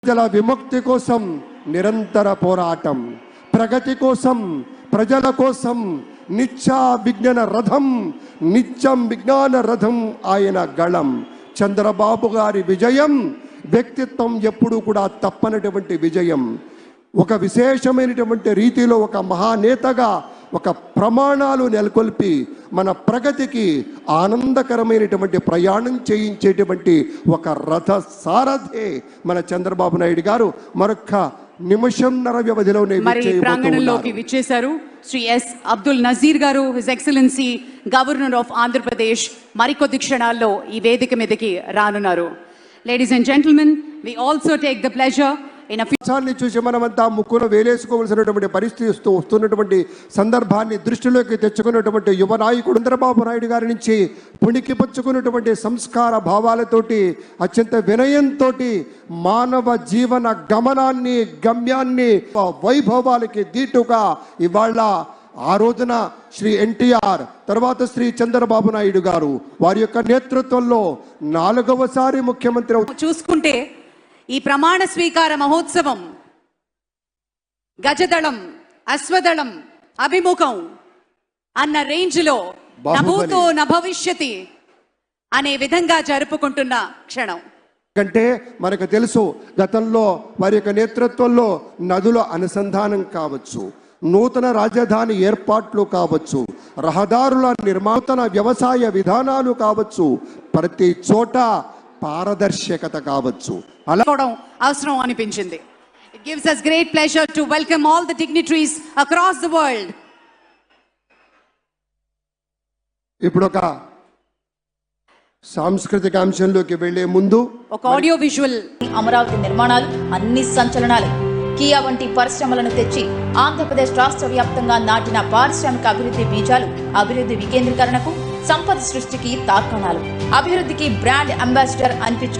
ప్రజల విముక్తి కోసం నిరంతర పోరాటం, ప్రగతి కోసం, ప్రజల కోసం నిత్యం విజ్ఞాన రథం ఆయన గళం. చంద్రబాబు గారి విజయం వ్యక్తిత్వం ఎప్పుడూ కూడా తప్పనటువంటి విజయం. ఒక విశేషమైనటువంటి రీతిలో ఒక మహానేతగా ఒక ప్రమాణాలు నెలకొల్పి మన ప్రగతికి ఆనందకరమైనటువంటి ప్రయాణం చేయించేటువంటి ఒక రథ సారథే మన చంద్రబాబు నాయుడు గారు. మరొక నిమిషంన్నర వ్యవధిలోనే ప్రాంగణంలోకి విచ్చేశారు శ్రీ ఎస్ అబ్దుల్ నజీర్ గారు, his excellency governor of Andhra Pradesh. మరికొద్ది క్షణాల్లో ఈ వేదిక మీదకి రానున్నారు. Ladies and gentlemen, we also take the pleasure చూసి మనమంతా ముక్కును వేలేసుకోవలసినటువంటి పరిస్థితి వస్తున్నటువంటి సందర్భాన్ని దృష్టిలోకి తెచ్చుకున్నటువంటి యువ నాయకుడు చంద్రబాబు నాయుడు గారి నుంచి పుణికి పుచ్చుకున్నటువంటి సంస్కార భావాలతోటి అత్యంత వినయంతో మానవ జీవన గమ్యాన్ని వైభవాలకి దీటుగా ఇవాళ ఆ రోజున శ్రీ ఎన్టీఆర్, తర్వాత శ్రీ చంద్రబాబు నాయుడు గారు వారి యొక్క నేతృత్వంలో 4వసారి ముఖ్యమంత్రి చూసుకుంటే ఈ ప్రమాణ స్వీకార మహోత్సవం గజదళం, అశ్వదళం, అభిముఖం అన్న రేంజ్లో నభూతో నభవిష్యతి అనే విధంగా జరుపుకుంటున్న క్షణం. అంటే మనకు తెలుసు, గతంలో వారి యొక్క నేతృత్వంలో నదుల అనుసంధానం కావచ్చు, నూతన రాజధాని ఏర్పాట్లు కావచ్చు, రహదారుల నిర్మాణ వ్యవసాయ విధానాలు కావచ్చు, ప్రతి చోట పారదర్శకత కావచ్చు. అలా అవసరం అనిపించింది. It gives us great pleasure to welcome all the dignitaries across the world. ఇప్పుడు ఒక సాంస్కృతిక అంశంలోకి వెళ్లే ముందు ఒక ఆడియో విజువల్. అమరావతి నిర్మాణాలు అన్ని సంచలనాలు. కియా వంటి పరిశ్రమలను తెచ్చి ఆంధ్రప్రదేశ్ రాష్ట్ర వ్యాప్తంగా నాటిన పారిశ్రామిక అభివృద్ధి బీజాలు అభివృద్ధి వికేంద్రీకరణకు, సంపద సృష్టికి తార్కాణాలు. అభివృద్ధికి బ్రాండ్ అంబాసిడర్ అనిపించుకున్న